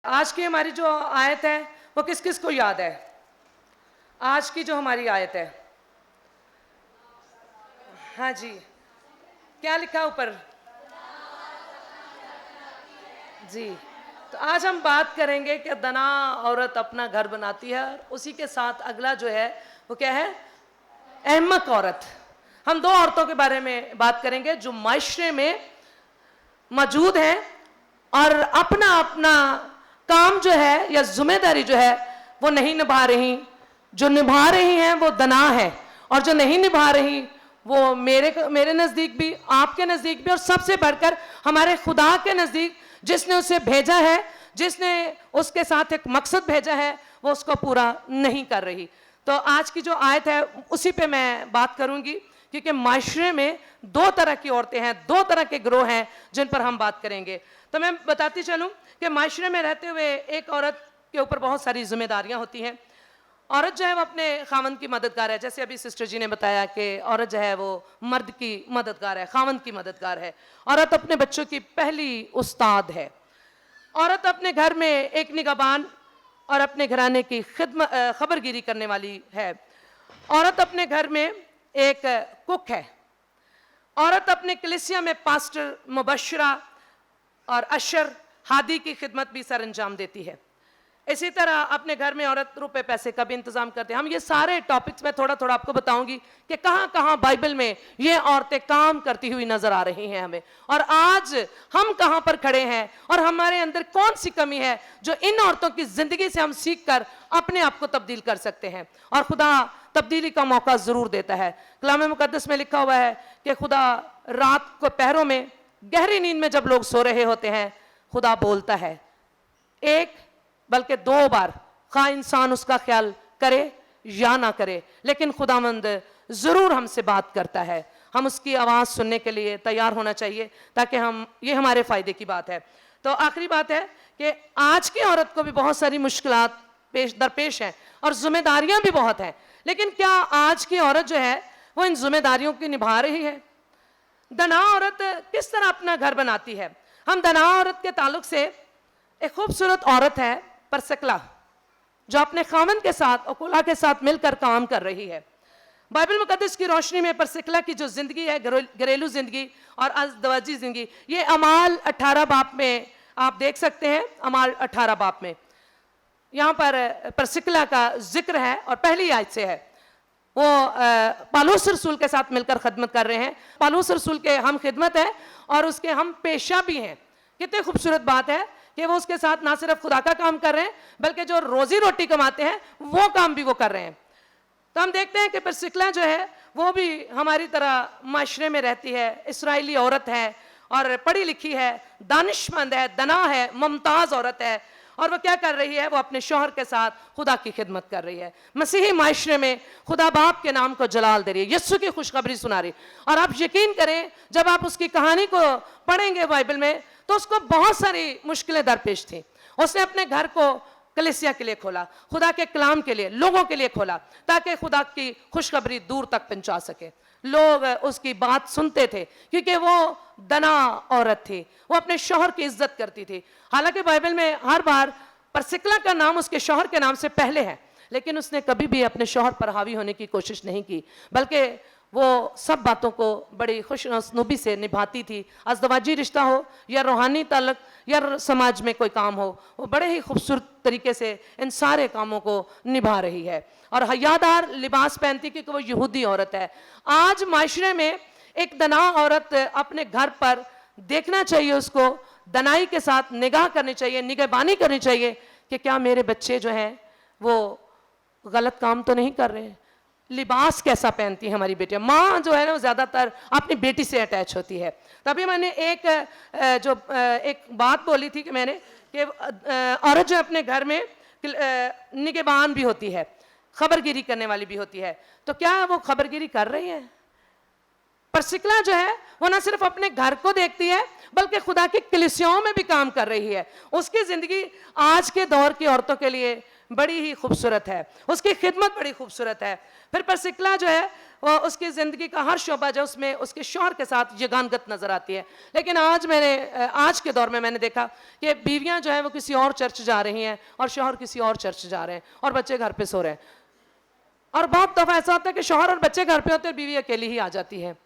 आज की हमारी जो आयत है वो किस किस को याद है? आज की जो हमारी आयत है, हाँ जी, क्या लिखा ऊपर जी? तो आज हम बात करेंगे कि दना औरत अपना घर बनाती है, और उसी के साथ अगला जो है वो क्या है? अहमक औरत। हम दो औरतों के बारे में बात करेंगे जो माशरे में मौजूद हैं और अपना अपना काम जो है या जिम्मेदारी जो है वो नहीं निभा रही। जो निभा रही हैं वो दना है, और जो नहीं निभा रही वो मेरे नज़दीक भी, आपके नज़दीक भी, और सबसे बढ़कर हमारे खुदा के नज़दीक जिसने उसे भेजा है, जिसने उसके साथ एक मकसद भेजा है, वो उसको पूरा नहीं कर रही। तो आज की जो आयत है उसी पे मैं बात करूंगी, क्योंकि माशरे में दो तरह की औरतें हैं, दो तरह के गिरोह हैं जिन पर हम बात करेंगे। तो मैं बताती चलूं कि माशरे में रहते हुए एक औरत के ऊपर बहुत सारी जिम्मेदारियां होती हैं। औरत जो है वो अपने खावंद की मददगार है, जैसे अभी सिस्टर जी ने बताया कि औरत जो है वो मर्द की मददगार है, खावंद की मददगार है। औरत अपने बच्चों की पहली उस्ताद है। औरत अपने घर में एक निगहबान और अपने घराने की खबरगिरी करने वाली है। औरत अपने घर में एक कुक है। औरत अपने कलीसिया में पास्टर, मुबशरा और अशर, हादी की खिदमत भी सर अंजाम देती है। इसी तरह अपने घर में औरत रुपए पैसे का भी इंतजाम करते हैं। हम ये सारे टॉपिक्स में थोड़ा थोड़ा आपको बताऊंगी कि कहां कहां बाइबल में ये औरतें काम करती हुई नजर आ रही हैं हमें, और आज हम कहां पर खड़े हैं और हमारे अंदर कौन सी कमी है जो इन औरतों की जिंदगी से हम सीख कर अपने आप को तब्दील कर सकते हैं। और खुदा तब्दीली का मौका जरूर देता है। कलाम मुकद्दस में लिखा हुआ है कि खुदा रात को पहरों में गहरी नींद में जब लोग सो रहे होते हैं, खुदा बोलता है, एक बल्कि दो बार, खा इंसान उसका ख्याल करे या ना करे, लेकिन खुदावंद जरूर हमसे बात करता है। हम उसकी आवाज सुनने के लिए तैयार होना चाहिए, ताकि ये हमारे फायदे की बात है। तो आखिरी बात है कि आज की औरत को भी बहुत सारी मुश्किलात दरपेश हैं और जिम्मेदारियां भी बहुत हैं, लेकिन क्या आज की औरत जो है वो इन जिम्मेदारियों की निभा रही है? दना औरत किस तरह अपना घर बनाती है? हम दना औरत के ताल्लुक से, एक खूबसूरत औरत है परसिक्ला, जो अपने खामन के साथ, अकुला के साथ मिलकर काम कर रही है। बाइबल मुकद्दस की रोशनी में परसिक्ला की जो जिंदगी है, घरेलू जिंदगी और अज़दवाजी जिंदगी, ये अमाल 18 बाब में आप देख सकते हैं। अमाल 18 बाब में यहाँ पर परसिक्ला का जिक्र है, और पहली आयत से है। वो पालूस रसूल के साथ मिलकर खिदमत कर रहे हैं। पालूस रसूल के हम खिदमत है और उसके हम पेशा भी हैं। कितनी खूबसूरत बात है कि वो उसके साथ ना सिर्फ खुदा का काम कर रहे हैं, बल्कि जो रोजी रोटी कमाते हैं वो काम भी वो कर रहे हैं। तो हम देखते हैं कि परसिक्ला जो है वो भी हमारी तरह माशरे में रहती है, इस्राएली औरत है और पढ़ी लिखी है, दानिशमंद है, दना है, मुमताज औरत है। और वो क्या कर रही है? वो अपने शौहर के साथ खुदा की खिदमत कर रही है। मसीही माशरे में खुदा बाप के नाम को जलाल दे रही है, यीशु की खुशखबरी सुना रही। और आप यकीन करें, जब आप उसकी कहानी को पढ़ेंगे बाइबल में, तो उसको बहुत सारी मुश्किलें दरपेश थी। उसने अपने घर को कलीसिया के लिए खोला, खुदा के कलाम के लिए, लोगों के लिए खोला, ताकि खुदा की खुशखबरी दूर तक पहुंचा सके। लोग उसकी बात सुनते थे क्योंकि वो दना औरत थी, वो अपने शौहर की इज्जत करती थी। हालांकि बाइबल में हर बार परसिक्ला का नाम उसके शौहर के नाम से पहले है, लेकिन उसने कभी भी अपने शौहर पर हावी होने की कोशिश नहीं की, बल्कि वो सब बातों को बड़ी खुशनूबी से निभाती थी। अज़दवाजी रिश्ता हो या रूहानी ताल्लुक या समाज में कोई काम हो, वो बड़े ही खूबसूरत तरीके से इन सारे कामों को निभा रही है। और हयादार लिबास पहनती, क्योंकि वो यहूदी औरत है। आज माशरे में एक दना औरत अपने घर पर देखना चाहिए, उसको दनाई के साथ निगाह करनी चाहिए, निगहबानी करनी चाहिए कि क्या मेरे बच्चे जो हैं वो गलत काम तो नहीं कर रहे हैं। लिबास कैसा पहनती है हमारी बेटियां? माँ जो है ना वो ज्यादातर अपनी बेटी से अटैच होती है। तभी मैंने एक बात बोली थी कि मैंने कि औरत जो अपने घर में निगहबान भी होती है, खबरगिरी करने वाली भी होती है। तो क्या वो खबरगिरी कर रही है? परसिक्ला जो है वो ना सिर्फ अपने घर को देखती है, बल्कि खुदा की कलीसियाओं में भी काम कर रही है। उसकी जिंदगी आज के दौर की औरतों के लिए बड़ी ही खूबसूरत है, उसकी खिदमत बड़ी खूबसूरत है। फिर परसिकला जो है वो उसकी ज़िंदगी का हर शोबा जो उसमें उसके शौहर के साथ यगानगत नज़र आती है। लेकिन आज के दौर में मैंने देखा कि बीवियां जो है वो किसी और चर्च जा रही हैं और शौहर किसी और चर्च जा रहे हैं और बच्चे घर पे सो रहे हैं। और बहुत दफ़ा ऐसा होता है कि शौहर और बच्चे घर पे होते हैं, बीवी अकेली ही आ जाती है।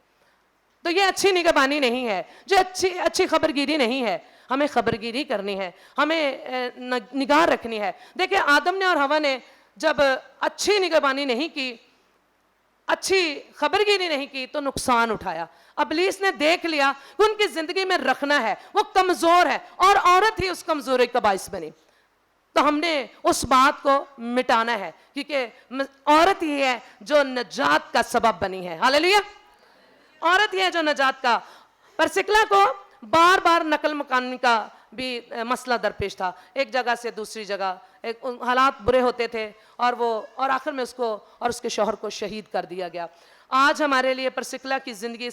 तो ये अच्छी निगहबानी नहीं है, जो अच्छी खबरगिरी नहीं है। हमें खबरगिरी करनी है, हमें निगाह रखनी है। देखिए आदम ने और हवा ने जब अच्छी निगहबानी नहीं की, अच्छी खबरगिरी नहीं की, तो नुकसान उठाया। इब्लीस ने देख लिया कि उनकी जिंदगी में रखना है, वो कमजोर है और औरत ही उस कमजोरी का बाइस बनी। तो हमने उस बात को मिटाना है, क्योंकि औरत ही है जो नजात का सबब बनी है। हालेलुया, औरत ही है जो नजात का। परसिकला को बार बार नकल मकानी का भी मसला दरपेश था, एक जगह से दूसरी जगह, हालात बुरे होते थे और आखिर में उसको और उसके शौहर को शहीद कर दिया गया। आज हमारे लिए परसिकला की ज़िंदगी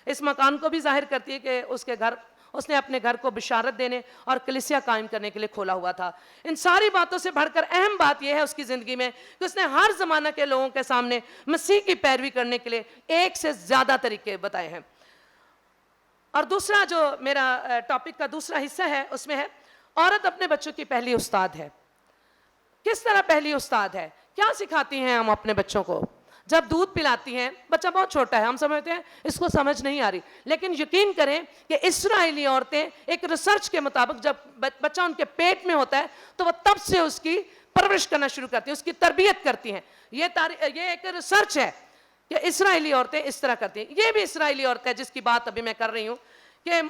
इस मकान को भी जाहिर करती है कि उसने अपने घर को बिशारत देने और कलीसिया कायम करने के लिए खोला हुआ था। इन सारी बातों से बढ़कर अहम बात यह है उसकी ज़िंदगी में कि उसने हर ज़माना के लोगों के सामने मसीह की पैरवी करने के लिए एक से ज़्यादा तरीके बताए हैं। और दूसरा जो मेरा टॉपिक का दूसरा हिस्सा है उसमें है औरत अपने बच्चों की पहली उस्ताद है। किस तरह पहली उस्ताद है, क्या सिखाती हैं हम अपने बच्चों को? जब दूध पिलाती हैं, बच्चा बहुत छोटा है, हम समझते हैं इसको समझ नहीं आ रही, लेकिन यकीन करें कि इस्राएली औरतें एक रिसर्च के मुताबिक जब बच्चा उनके पेट में होता है तो वह तब से उसकी परवरिश करना शुरू करती हैं, उसकी तरबियत करती हैं। ये एक रिसर्च है कि इस्राएली औरतें इस तरह करती हैं। ये भी इस्राएली औरत है जिसकी बात अभी मैं कर रही हूँ कि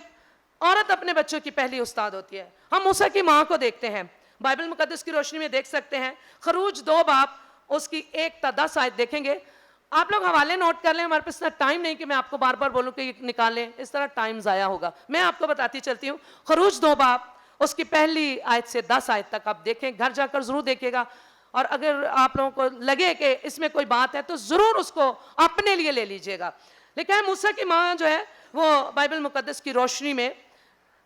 औरत अपने बच्चों की पहली उस्ताद होती है। हम मूसा की माँ को देखते हैं, बाइबल मुकद्दस की रोशनी में देख सकते हैं। खरूज 2 बाब उसकी 1 ता 10 आयत देखेंगे। आप लोग हवाले नोट कर लें, हमारे पास इतना टाइम नहीं कि मैं आपको बार बार बोलूं कि निकालें, इस तरह टाइम ज़ाया होगा। मैं आपको बताती चलती हूँ। खरूज 2 बाब उसकी पहली आयत से 10 आयत तक आप देखें, घर जाकर ज़रूर देखिएगा। और अगर आप लोगों को लगे कि इसमें कोई बात है तो ज़रूर उसको अपने लिए ले लीजिएगा। लेकिन मूसा की माँ जो है वो बाइबल मुकद्दस की रोशनी में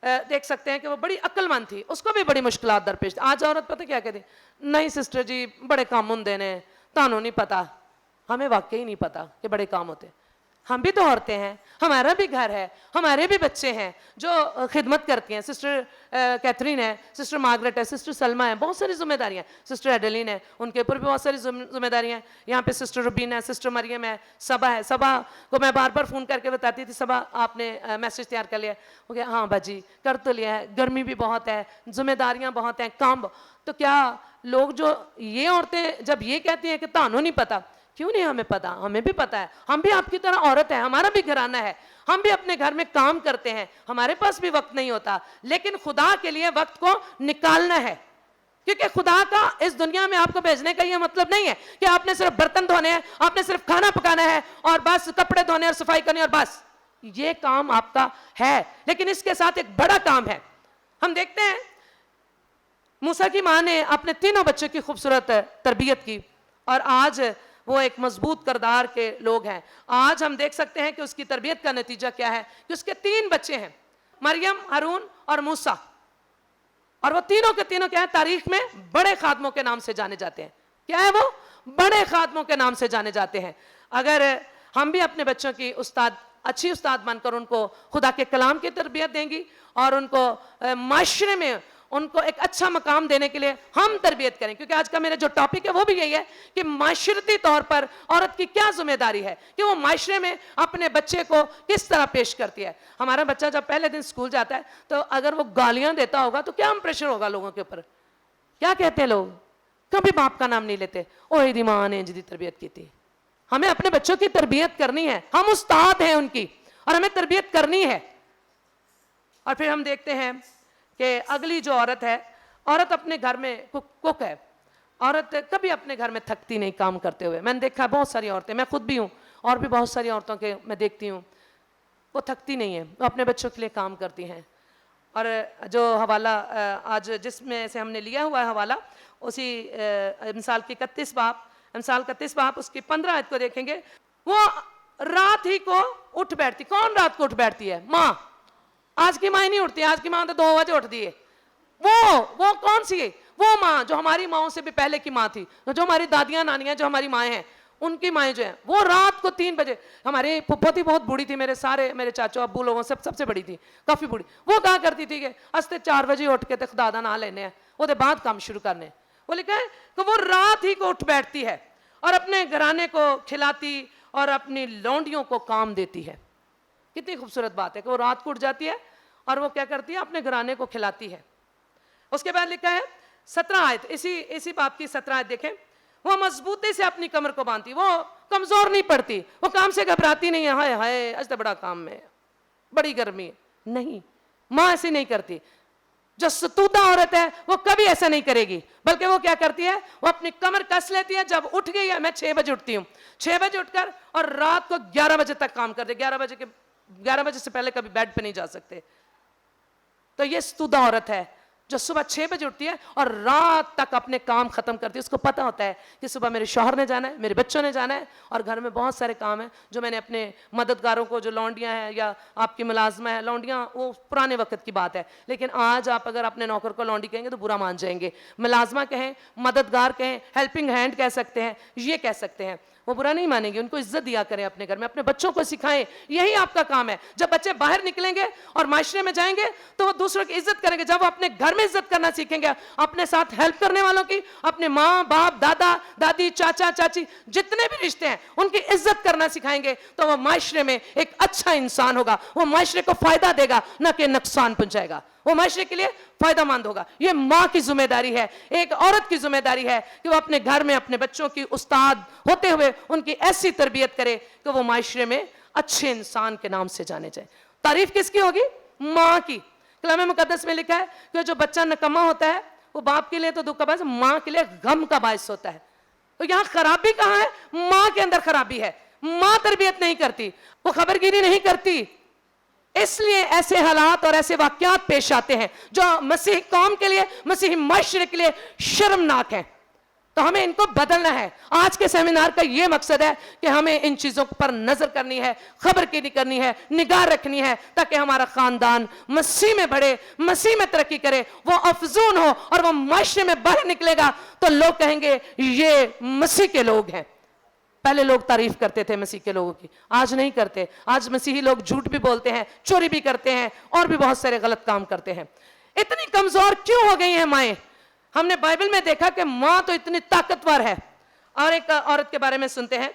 देख सकते हैं कि वो बड़ी अक्लमंद थी, उसको भी बड़ी मुश्किलात दरपेश। आज औरत पता क्या कहती, नहीं सिस्टर जी बड़े काम होंगे ने, तानू नहीं पता। हमें वाकई नहीं पता कि बड़े काम होते। हम भी तो औरतें हैं, हमारा भी घर है, हमारे भी बच्चे हैं जो खिदमत करती हैं। सिस्टर कैथरीन है, सिस्टर मार्गरेट है, सिस्टर सलमा है, बहुत सारी जिम्मेदारियां। सिस्टर एडेलिन है, उनके ऊपर भी बहुत सारी जिम्मेदारियां। यहाँ पे सिस्टर रुबीना है, सिस्टर मरियम है, सबा है। सबा को मैं बार बार फ़ोन करके बताती थी, सबा आपने मैसेज तैयार कर लिया? हो गया, हाँ बाजी कर तो लिया है। गर्मी भी बहुत है, जिम्मेदारियाँ बहुत हैं, काम। तो क्या लोग जो ये औरतें जब ये कहती हैं कि तानू नहीं पता, क्यों नहीं हमें पता? हमें भी पता है, हम भी आपकी तरह औरत है, हमारा भी घराना है, हम भी अपने घर में काम करते हैं, हमारे पास भी वक्त नहीं होता, लेकिन खुदा के लिए वक्त को निकालना है। क्योंकि खुदा का इस दुनिया में आपको भेजने का ये मतलब नहीं है कि आपने सिर्फ बर्तन धोने हैं, आपने सिर्फ खाना पकाना है और बस कपड़े धोने और सफाई करनी और बस। ये काम आपका है, लेकिन इसके साथ एक बड़ा काम है। हम देखते हैं मूसा की माँ ने अपने तीनों बच्चों की खूबसूरत तरबियत की और आज वो एक मजबूत किरदार के लोग हैं। आज हम देख सकते हैं कि उसकी तरबियत का नतीजा क्या है कि उसके 3 बच्चे हैं, मरियम, हारून और मूसा। और वो तीनों के तीनों क्या है, तारीख में बड़े खादमों के नाम से जाने जाते हैं। क्या है वो? बड़े खादमों के नाम से जाने जाते हैं। अगर हम भी अपने बच्चों की अच्छी उस्ताद मानकर उनको खुदा के कलाम की तरबियत देंगी और उनको माशरे में उनको एक अच्छा मकाम देने के लिए हम तरबियत करें, क्योंकि आज का मेरा जो टॉपिक है वो भी यही है कि माशरती तौर पर औरत की क्या जिम्मेदारी है कि वो माशरे में अपने बच्चे को किस तरह पेश करती है। हमारा बच्चा जब पहले दिन स्कूल जाता है तो अगर वो गालियां देता होगा तो क्या प्रेशर होगा लोगों के ऊपर? क्या कहते हैं लोग? कभी बाप का नाम नहीं लेते, ओए दी मां ने जिदी तरबियत की थी। हमें अपने बच्चों की तरबियत करनी है, हम उस्ताद हैं उनकी और हमें तरबियत करनी है। और फिर हम देखते हैं कि अगली जो औरत है, औरत अपने घर में कुक है। औरत कभी अपने घर में थकती नहीं काम करते हुए। मैंने देखा बहुत सारी औरतें, मैं खुद भी हूँ और भी बहुत सारी औरतों के मैं देखती हूँ, वो थकती नहीं है, वो अपने बच्चों के लिए काम करती हैं। और जो हवाला आज जिसमें से हमने लिया हुआ है हवाला, उसी मिसाल की 31 बाब उसकी 15 आयत को देखेंगे। वो रात ही को उठ बैठती। कौन रात को उठ बैठती है? माँ। आज की माँ नहीं उठती, आज की माँ तो 2 बजे उठती है। वो कौन सी है? वो माँ जो हमारी माओं से भी पहले की माँ थी, जो हमारी दादियां नानियां जो हमारी माएँ हैं, उनकी माएँ जो हैं, वो रात को 3 बजे, हमारी फुफ्फो थी बहुत बूढ़ी थी, मेरे चाचू अब्बू लोगों से सबसे बड़ी थी, काफी बूढ़ी, वो कहा करती थी कि अस्ते 4 बजे उठ के तक दादा ना लेने हैं, वो बाद काम शुरू करने। वो लिखा है कि वो रात ही को उठ बैठती है और अपने घराने को खिलाती और अपनी लौंडियों को काम देती है। कितनी खूबसूरत बात है कि वो रात को उठ जाती है और वो क्या करती है, अपने घराने को खिलाती है। उसके बाद लिखा है 17 आयत, इसी बाप की 17 आयत देखें, वो मजबूती से अपनी कमर को बांधती, वो कमजोर नहीं पड़ती, वो काम से घबराती नहीं है, हाय हाय आज तो बड़ा काम है, बड़ी गर्मी है, नहीं, माँ ऐसी नहीं करती। जो सतूदा औरत है वो कभी ऐसा नहीं करेगी, बल्कि वो क्या करती है, वो अपनी कमर कस लेती है। जब उठ गई है, मैं 6 बजे उठती हूँ, 6 बजे उठकर और रात को 11 बजे तक काम करते, 11 बजे से पहले कभी बेड पे नहीं जा सकते। तो ये सतूदा औरत है जो सुबह 6 बजे उठती है और रात तक अपने काम खत्म करती है। उसको पता होता है कि सुबह मेरे शौहर ने जाना है, मेरे बच्चों ने जाना है, और घर में बहुत सारे काम हैं जो मैंने अपने मददगारों को, जो लौंडियां हैं या आपकी मुलाजमा है, लौंडियां वो पुराने वक्त की बात है, लेकिन आज आप अगर अपने नौकर को लौंडी कहेंगे तो बुरा मान जाएंगे। मुलाजमा कहें, मददगार कहें, हेल्पिंग हैंड कह सकते हैं, ये कह सकते हैं, वो बुरा नहीं मानेंगे। उनको इज्जत दिया करें अपने घर में, अपने बच्चों को सिखाएं, यही आपका काम है। जब बच्चे बाहर निकलेंगे और माशरे में जाएंगे तो वो दूसरों की इज्जत करेंगे। जब वो अपने घर में इज्जत करना सीखेंगे, अपने साथ हेल्प करने वालों की, अपने माँ बाप, दादा दादी, चाचा चाची, जितने भी रिश्ते हैं उनकी इज्जत करना सिखाएंगे तो वो माशरे में एक अच्छा इंसान होगा। वो माशरे को फायदा देगा, न कि नुकसान पहुंचाएगा। वो माशरे के लिए फायदामंद होगा। ये माँ की जिम्मेदारी है, एक औरत की जिम्मेदारी है कि वो अपने घर में अपने बच्चों की उस्ताद होते हुए उनकी ऐसी तरबियत करे कि वो माशरे में अच्छे इंसान के नाम से जाने जाए। तारीफ किसकी होगी? माँ की। कलाम मुकद्दस में लिखा है कि जो बच्चा नकम्मा होता है वो बाप के लिए तो दुख का बायस, माँ के लिए गम का बायस होता है। तो यहाँ खराबी कहाँ है? माँ के अंदर खराबी है। माँ तरबियत नहीं करती, वो खबरगिरी नहीं करती, इसलिए ऐसे हालात और ऐसे वाकयात पेश आते हैं जो मसीही कौम के लिए, मसीही माशरे के लिए शर्मनाक हैं। तो हमें इनको बदलना है। आज के सेमिनार का यह मकसद है कि हमें इन चीजों पर नजर करनी है, खबरगिरी करनी है, निगाह रखनी है, ताकि हमारा खानदान मसीह में बढ़े, मसीह में तरक्की करे, वो अफजून हो और वो माशरे में बाहर निकलेगा तो लोग कहेंगे ये मसीह के लोग हैं। पहले लोग तारीफ करते थे मसीह के लोगों की, आज नहीं करते। आज मसीही लोग झूठ भी बोलते हैं, चोरी भी करते हैं और भी बहुत सारे गलत काम करते हैं। इतनी कमजोर क्यों हो गई हैं माएं? हमने बाइबल में देखा कि मां तो इतनी ताकतवर है। और एक औरत के बारे में सुनते हैं,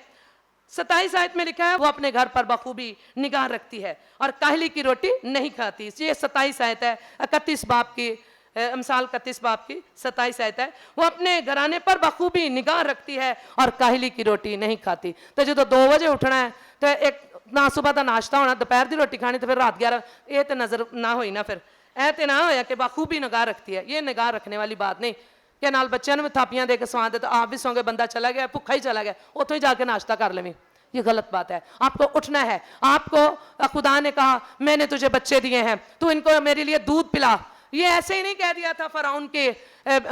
27 आयत में लिखा है वो अपने घर पर बखूबी निगाह रखती है और काहली की रोटी नहीं खाती। ये 27 आयत है 31 बाब की, अमसाल 31 बाब की 27 आयत है। वो अपने घराने पर बखूबी निगाह रखती है और काहली की रोटी नहीं खाती। तो जो 2 बजे उठना है तो एक ना सुबह का नाश्ता होना, दोपहर की रोटी खानी, तो फिर रात 11, ये तो नजर ना होई ना, फिर ऐते ना होया कि बखूबी निगाह रखती है। ये निगाह रखने वाली बात नहीं कि नाल बच्चों ने भी थापियां दे के सवा दे तो आप भी सौंगे, बंदा चला गया, भुखा ही चला गया, उतो ही जाके नाश्ता कर लेवी। ये गलत बात है। आपको उठना है। आपको खुदा ने कहा मैंने तुझे बच्चे दिए हैं, तू इनको मेरे लिए दूध पिला। ये ऐसे ही नहीं कह दिया था फराउन के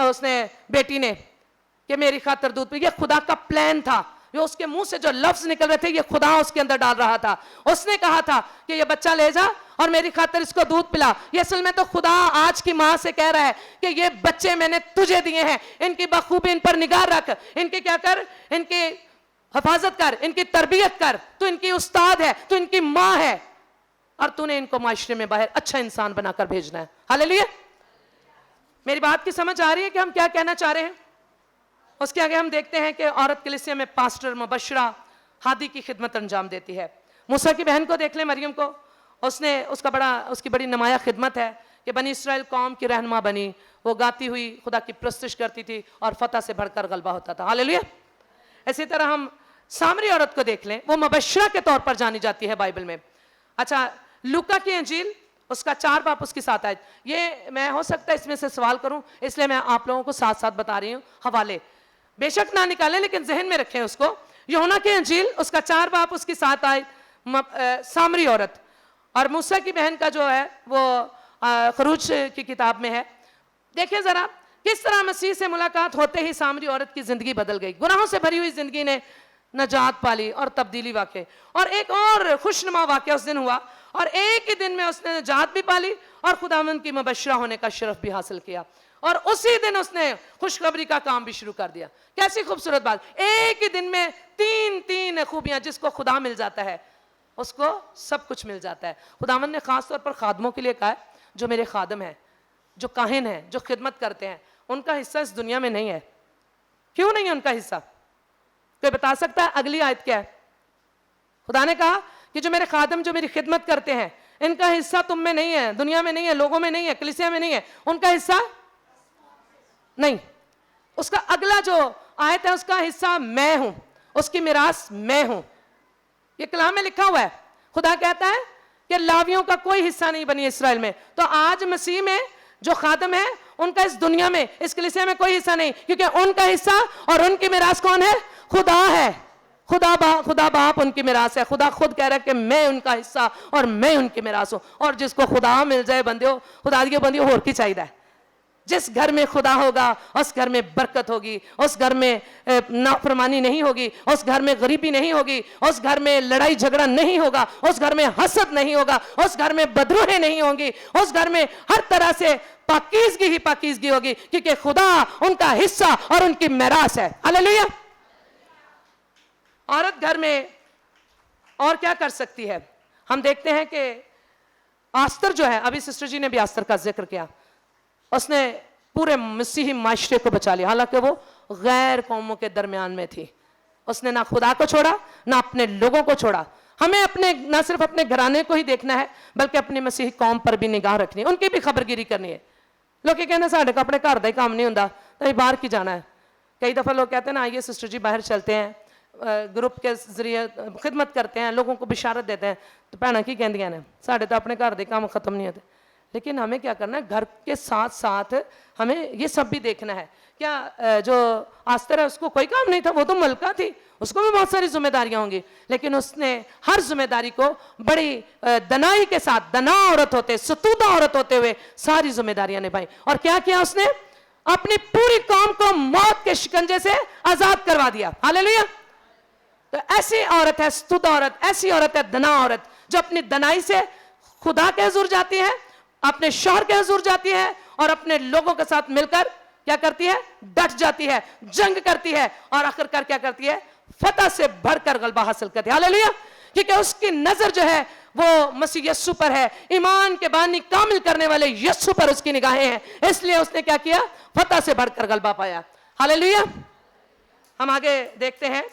उसने बेटी ने कि मेरी खातर दूध पी। ये खुदा का प्लान था। ये उसके मुंह से जो लफ्ज निकल रहे थे ये खुदा उसके अंदर डाल रहा था। उसने कहा था कि ये बच्चा ले जा और मेरी खातर इसको दूध पिला। ये असल में तो खुदा आज की माँ से कह रहा है कि ये बच्चे मैंने तुझे दिए हैं, इनकी बखूबी इन पर निगाह रख, इनकी क्या कर, इनकी हिफाजत कर, इनकी तरबियत कर। तू इनकी उस्ताद है, तू इनकी माँ है और तूने इनको माशरे में बाहर अच्छा इंसान बनाकर भेजना है। हालेलुया। मेरी बात की समझ आ रही है कि हम क्या कहना चाह रहे हैं? उसके आगे हम देखते हैं कि औरत कलीसिया में पास्टर मुबशरा हादी की खिदमत अंजाम देती है। मूसा की बहन को देख लें, मरियम को, उसकी बड़ी नुमाया खिदमत है कि बनी इसराइल कौम की रहनुमा बनी। वो गाती हुई खुदा की प्रस्तुश करती थी और फतह से बढ़कर गलबा होता था। हालेलुया। इसी तरह हम सामरी औरत को देख लें, वो मुबशरा के तौर पर जानी जाती है बाइबल में। अच्छा, लूका की अंजील उसका 4 बाब उसकी 7 आयत। ये मैं हो सकता है इसमें से सवाल करूं, इसलिए मैं आप लोगों को साथ साथ बता रही हूं। हवाले बेशक ना निकालें लेकिन जहन में रखें उसको। यूहन्ना की अंजील उसका 4 बाब उसकी 7 आयत, सामरी औरत। और मूसा की बहन का जो है वो खरूज की किताब में है। देखिए जरा किस तरह मसीह से मुलाकात होते ही सामरी औरत की जिंदगी बदल गई। गुनाहों से भरी हुई जिंदगी ने नजात पाली और तब्दीली वाक़ई। और एक और खुशनुमा वाक़या उस दिन हुआ और एक ही दिन में उसने नजात भी पाली और खुदावंद की मुबशरा होने का शरफ भी हासिल किया। और उसी दिन उसने खुशखबरी का काम भी शुरू कर दिया। कैसी खूबसूरत बात, एक ही दिन में तीन तीन खूबियां। जिसको खुदा मिल जाता है उसको सब कुछ मिल जाता है। खुदावंद ने खास तौर पर खादमों के लिए कहा है, जो मेरे खादम हैं, जो काहिन हैं, जो खिदमत करते हैं, उनका हिस्सा इस दुनिया में नहीं है। क्यों नहीं है उनका हिस्सा? कोई बता सकता है? अगली आयत क्या है? खुदा ने कहा कि जो मेरे खादम, जो मेरी खिदमत करते हैं, इनका हिस्सा तुम में नहीं है, दुनिया में नहीं है, लोगों में नहीं है, कलीसिया में नहीं है, उनका हिस्सा नहीं। उसका अगला जो आयत है, उसका हिस्सा मैं हूं, उसकी मिरास मैं हूं। ये कलाम में लिखा हुआ है। खुदा कहता है कि लावियों का कोई हिस्सा नहीं बनी इस्राएल में। तो आज मसीह में जो खादम है, उनका इस दुनिया में, इस कलीसिया में कोई हिस्सा नहीं, क्योंकि उनका हिस्सा और उनकी मिरास कौन है? खुदा है। खुदा बाप उनकी मिरास है। खुदा खुद कह रहा है कि मैं उनका हिस्सा और मैं उनकी मिरास हूं। और जिसको खुदा मिल जाए बंदियों, खुदा की बंदियों, होर की चाहिए। जिस घर में खुदा होगा उस घर में बरकत होगी, उस घर में नाफरमानी नहीं होगी, उस घर में गरीबी नहीं होगी, उस घर में लड़ाई झगड़ा नहीं होगा, उस घर में हसद नहीं होगा, उस घर में बदरूहें नहीं होंगी, उस घर में हर तरह से पाकीज़गी ही पाकीज़गी होगी, क्योंकि खुदा उनका हिस्सा और उनकी मिरास है। हालेलुया। औरत घर में और क्या कर सकती है? हम देखते हैं कि आस्तर जो है, अभी सिस्टर जी ने भी आस्तर का जिक्र किया, उसने पूरे मसीही माशरे को बचा लिया। हालांकि वो गैर कौमों के दरमियान में थी। उसने ना खुदा को छोड़ा, ना अपने लोगों को छोड़ा। हमें अपने, ना सिर्फ अपने घराने को ही देखना है, बल्कि अपनी मसीही कौम पर भी निगाह रखनी है, उनकी भी खबरगिरी करनी है। लोग कहते साढ़े को अपने घर का ही काम नहीं होता, तो बाहर की जाना है। कई दफ़ा लोग कहते हैं ना, आइए सिस्टर जी बाहर चलते हैं, ग्रुप के जरिए खिदमत करते हैं, लोगों को बिशारत देते हैं। तो भैन की कहदियां ने, साढ़े तो अपने घर के काम खत्म नहीं होते। लेकिन हमें क्या करना है? घर के साथ साथ हमें ये सब भी देखना है। क्या जो आस्तर है उसको कोई काम नहीं था? वो तो मलका थी, उसको भी बहुत सारी जिम्मेदारियां होंगी, लेकिन उसने हर जिम्मेदारी को बड़ी दनाई के साथ, दना औरत होते, सतूदा औरत होते हुए सारी जिम्मेदारियां निभाई। और क्या किया उसने? अपनी पूरी कौम को मौत के शिकंजे से आजाद करवा दिया। हालेलुया। तो ऐसी औरत है सतूदा औरत, ऐसी औरत है दना औरत, जो अपनी दनाई से खुदा के हुजूर जाती है, अपने शौहर के हुजूर जाती है, और अपने लोगों के साथ मिलकर क्या करती है? डट जाती है, जंग करती है, और आखिरकार क्या करती है? फतह से बढ़कर गलबा हासिल करती है। हालेलुया। क्योंकि उसकी नजर जो है वो मसीह यस्सु पर है, ईमान के बानी कामिल करने वाले यस्सु पर उसकी निगाहें हैं, इसलिए उसने क्या किया? फतह से बढ़कर गलबा पाया। हालेलुया। हम आगे देखते हैं।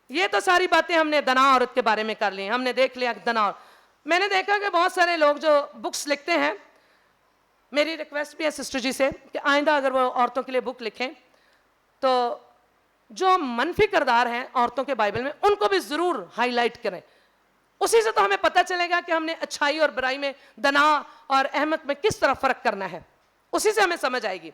ये तो सारी बातें हमने दना औरत के बारे में कर ली, हमने देख लिया दना औरत। मैंने देखा कि बहुत सारे लोग जो बुक्स लिखते हैं, मेरी रिक्वेस्ट भी है सिस्टर जी से कि आइंदा अगर वो औरतों के लिए बुक लिखें, तो जो मनफी किरदार हैं औरतों के बाइबल में, उनको भी ज़रूर हाईलाइट करें। उसी से तो हमें पता चलेगा कि हमने अच्छाई और बुराई में, दना और अहमक में किस तरह फ़र्क करना है, उसी से हमें समझ आएगी।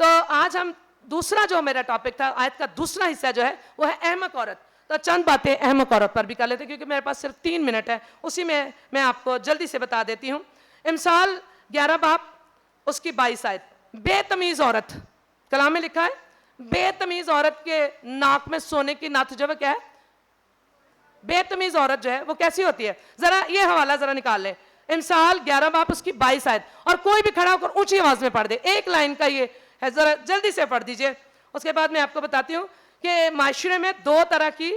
तो आज हम दूसरा जो मेरा टॉपिक था, आयत का दूसरा हिस्सा जो है वो है अहमक औरत। तो चंद बातें अहमक औरत पर भी कर लेते हैं, क्योंकि मेरे पास सिर्फ 3 मिनट है, उसी में मैं आपको जल्दी से बता देती हूँ। इमसाल 11 बाब उसकी 22 आयत। बेतमीज़ औरत, कलाम में लिखा है, बेतमीज़ औरत के नाक में सोने की नथ जो है क्या है? बेतमीज़ औरत जो है वो कैसी होती है? जरा ये हवाला जरा निकाल लें, इमसाल 11 बाब उसकी 22 आयत। और कोई भी खड़ा होकर ऊंची आवाज में पढ़ दे, एक लाइन का ये है, जरा जल्दी से पढ़ दीजिए। उसके बाद मैं आपको बताती हूँ कि माशरे में 2 तरह की,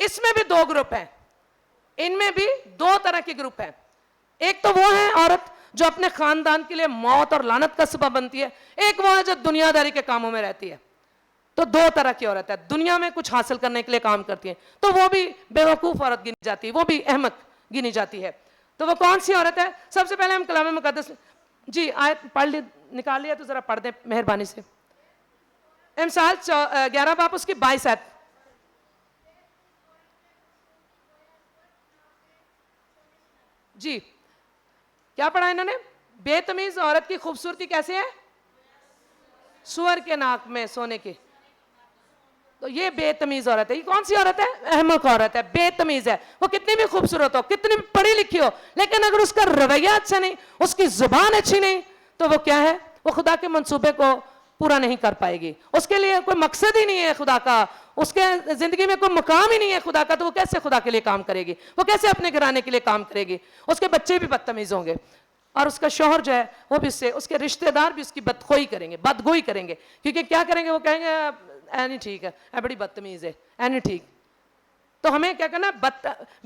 इसमें भी 2 ग्रुप हैं, इनमें भी 2 तरह के ग्रुप हैं। एक तो वो है औरत जो अपने खानदान के लिए मौत और लानत का सबब बनती है, एक वो है जो दुनियादारी के कामों में रहती है। तो 2 तरह की औरत है, दुनिया में कुछ हासिल करने के लिए काम करती है, तो वो भी बेवकूफ़ औरत गिनी जाती है, वो भी अहमक गिनी जाती है। तो वो कौन सी औरत है? सबसे पहले हम कलाम मुकद्दस जी आयत पढ़ ली, निकाल लिया तो जरा पढ़ दें मेहरबानी से। इमसाल 11 बाब उसकी 22 आयत। जी क्या पढ़ा इन्होंने? बेतमीज औरत की खूबसूरती कैसे है? सुअर के नाक में सोने की। तो ये बेतमीज औरत है। ये कौन सी औरत है? अहमक औरत है, बेतमीज है। वो कितनी भी खूबसूरत हो, कितनी भी पढ़ी लिखी हो, लेकिन अगर उसका रवैया अच्छा नहीं, उसकी जुबान अच्छी नहीं, तो वो क्या है? वो खुदा के मंसूबे को पूरा नहीं कर पाएगी। उसके लिए कोई मकसद ही नहीं है खुदा का, उसके जिंदगी में कोई मुकाम ही नहीं है खुदा का, तो वो कैसे खुदा के लिए काम करेगी? वो कैसे अपने घराने के लिए काम करेगी? उसके बच्चे भी बदतमीज होंगे। और उसका शौहर जो है वो भी उससे, उसके रिश्तेदार भी उसकी बदखोई करेंगे, बदगोई करेंगे। क्योंकि क्या करेंगे, वो कहेंगे नहीं ठीक है, बड़ी बदतमीज है, नहीं ठीक। तो हमें क्या करना,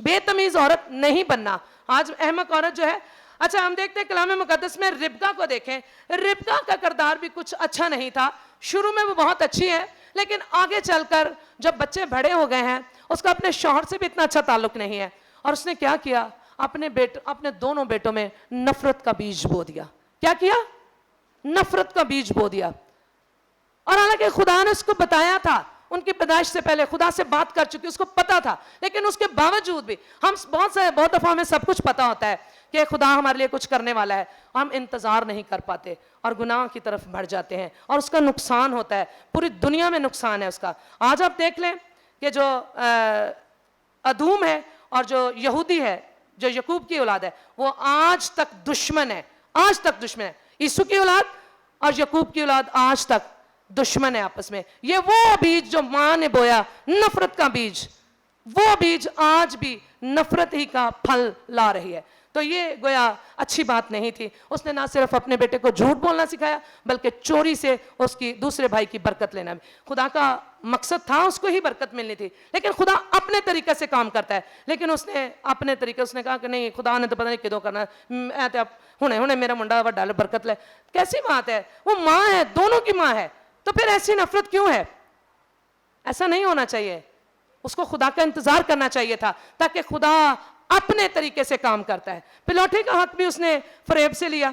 बेतमीज औरत नहीं बनना। आज अहमक औरत जो है, अच्छा हम देखते हैं कलाम मुकद्दस में रिबका को देखें, रिबका का किरदार भी कुछ अच्छा नहीं था। शुरू में वो बहुत अच्छी है, लेकिन आगे चलकर जब बच्चे बड़े हो गए हैं, उसका अपने शौहर से भी इतना अच्छा ताल्लुक नहीं है, और उसने क्या किया, अपने दोनों बेटों में नफरत का बीज बो दिया। क्या किया, नफरत का बीज बो दिया। और हालांकि खुदा ने उसको बताया था, उनकी पैदाइश से पहले खुदा से बात कर चुकी, उसको पता था, लेकिन उसके बावजूद भी हम बहुत दफा हमें सब कुछ पता होता है कि खुदा हमारे लिए कुछ करने वाला है, हम इंतजार नहीं कर पाते और गुनाह की तरफ बढ़ जाते हैं, और उसका नुकसान होता है, पूरी दुनिया में नुकसान है उसका। आज आप देख लें कि जो अदूम है और जो यहूदी है, जो यकूब की औलाद है, वो आज तक दुश्मन है, आज तक दुश्मन है। यीशु की औलाद और यकूब की औलाद आज तक दुश्मन है आपस में। ये वो बीज जो मां ने बोया, नफरत का बीज, वो बीज आज भी नफरत ही का फल ला रही है। तो ये गोया अच्छी बात नहीं थी। उसने ना सिर्फ अपने बेटे को झूठ बोलना सिखाया, बल्कि चोरी से उसकी दूसरे भाई की बरकत लेना भी। खुदा का मकसद था उसको ही बरकत मिलनी थी, लेकिन खुदा अपने तरीके से काम करता है। लेकिन उसने अपने तरीके, उसने कहा कि नहीं, खुदा ने तो पता नहीं किदों करना, हुणे हुणे मेरा मुंडा वड्डा बरकत ले। कैसी बात है, वो माँ है, दोनों की माँ है, तो फिर ऐसी नफरत क्यों है? ऐसा नहीं होना चाहिए। उसको खुदा का इंतजार करना चाहिए था, ताकि खुदा अपने तरीके से काम करता है। पिलौठे का हक भी उसने फरेब से लिया,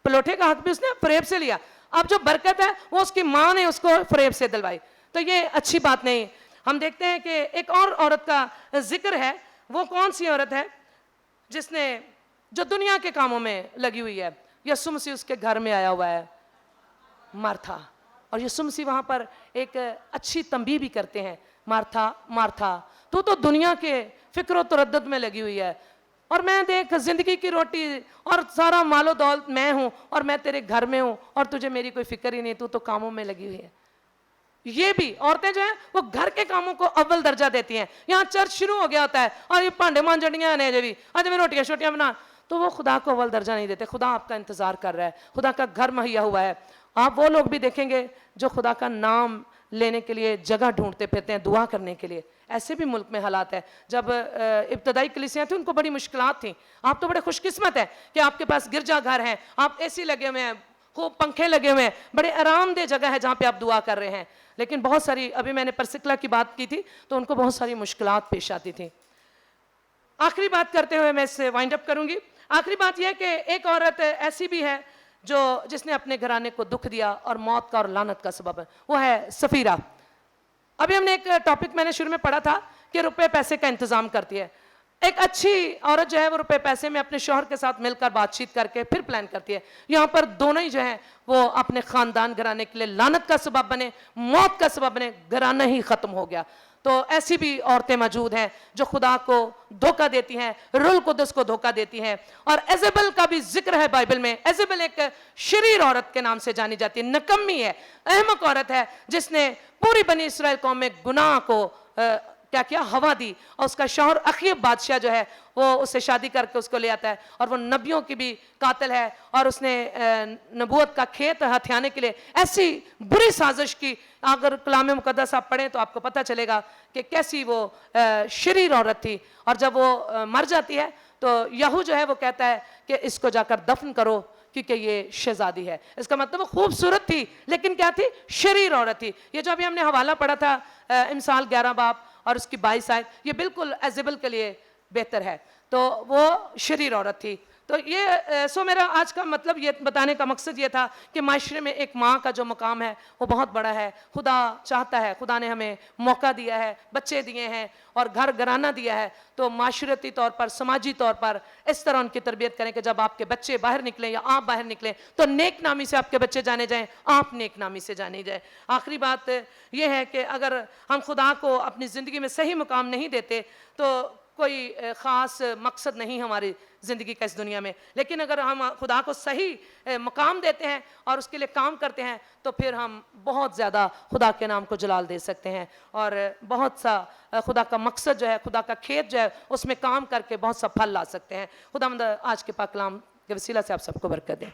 पिलौठे का हक भी उसने फरेब से लिया। अब जो बरकत है वो उसकी माँ ने उसको फरेब से दिलवाई, तो ये अच्छी बात नहीं। हम देखते हैं कि एक और औरत का जिक्र है। वो कौन सी औरत है? जिसने, जो दुनिया के कामों में लगी हुई है। यीशु मसीह उसके घर में आया हुआ है, मार्था, और यीशु मसीह वहां पर एक अच्छी तंबीह भी करते हैं, मार्था मार्था, तू तो दुनिया के फिक्र तरद्दुद में लगी हुई है, और मैं देख जिंदगी की रोटी और सारा मालो दौलत मैं हूं, और मैं तेरे घर में हूं, और तुझे मेरी कोई फिक्र ही नहीं, तू तो कामों में लगी हुई है। ये भी औरतें जो हैं वो घर के कामों को अव्वल दर्जा देती हैं। यहाँ चर्च शुरू हो गया होता है, और ये भांडे मांजड़ियां ने अजय भी, आज मैं रोटियां शोटियां बना, तो वो खुदा को अव्वल दर्जा नहीं देते। खुदा आपका इंतजार कर रहा है, खुदा का घर मुहैया हुआ है। आप वो लोग भी देखेंगे जो खुदा का नाम लेने के लिए जगह ढूंढते फिरते हैं, दुआ करने के लिए। ऐसे भी मुल्क में हालात है। जब इब्तदाई कलीसियाँ थी, उनको बड़ी मुश्किलात थी। आप तो बड़े खुशकिस्मत हैं कि आपके पास गिरजा घर है, आप एसी लगे हुए हैं, खूब पंखे लगे हुए हैं, बड़े आरामदेह जगह है जहाँ पे आप दुआ कर रहे हैं। लेकिन बहुत सारी, अभी मैंने परसिकला की बात की थी, तो उनको बहुत सारी मुश्किलात पेश आती थी। आखिरी बात करते हुए मैं इससे वाइंड अप करूंगी। आखिरी बात यह कि एक औरत ऐसी भी है जिसने अपने घराने को दुख दिया और मौत का और लानत का सबब है, वो है सफीरा। अभी हमने एक टॉपिक मैंने शुरू में पढ़ा था कि रुपए पैसे का इंतजाम करती है। एक अच्छी औरत जो है वो रुपए पैसे में अपने शौहर के साथ मिलकर बातचीत करके फिर प्लान करती है। यहाँ पर दोनों ही जो है वो अपने खानदान घराने के लिए लानत का सबब बने, मौत का सबब बने, घराना ही खत्म हो गया। तो ऐसी भी औरतें मौजूद हैं जो खुदा को धोखा देती हैं, रूहुल कुद्दुस को धोखा देती हैं। और एजेबल का भी जिक्र है बाइबल में। एजेबल एक शरीर औरत के नाम से जानी जाती है, नकम्मी है, अहमक औरत है, जिसने पूरी बनी इसराइल कौम में गुनाह को क्या किया, हवा दी। और उसका शौहर अखीब बादशाह जो है वो उससे शादी करके उसको ले आता है, और वो नबियों की भी कातिल है, और उसने नबूवत का खेत हथियाने के लिए ऐसी बुरी साजिश की। अगर कलाम मुकद्दस आप पढ़ें तो आपको पता चलेगा कि कैसी वो शरीर औरत थी। और जब वो मर जाती है तो यहू जो है वो कहता है कि इसको जाकर दफन करो, क्योंकि ये शहजादी है। इसका मतलब वो खूबसूरत थी, लेकिन क्या थी, शरीर औरत थी। ये जो अभी हमने हवाला पढ़ा था इमसाल 11 बाब और उसकी 22 आयत, ये बिल्कुल एजेबल के लिए बेहतर है। तो वो शरीर औरत थी। तो ये मेरा आज का मतलब ये बताने का मकसद ये था कि माशरे में एक माँ का जो मकाम है वो बहुत बड़ा है। खुदा चाहता है, खुदा ने हमें मौका दिया है, बच्चे दिए हैं और घर घराना दिया है, तो माशरती तौर पर, समाजी तौर पर इस तरह उनकी तरबियत करें कि जब आपके बच्चे बाहर निकलें या आप बाहर निकलें तो नेक नामी से आपके बच्चे जाने जाएं, आप नेक नामी से जाने जाए। आखिरी बात यह है कि अगर हम खुदा को अपनी ज़िंदगी में सही मुकाम नहीं देते तो कोई ख़ास मकसद नहीं हमारी ज़िंदगी का इस दुनिया में। लेकिन अगर हम खुदा को सही मकाम देते हैं और उसके लिए काम करते हैं तो फिर हम बहुत ज़्यादा खुदा के नाम को जलाल दे सकते हैं, और बहुत सा खुदा का मकसद जो है, खुदा का खेत जो है, उसमें काम करके बहुत सा फल ला सकते हैं। खुदा आज के पाक कलाम के वसीला से आप सबको बरकत दें।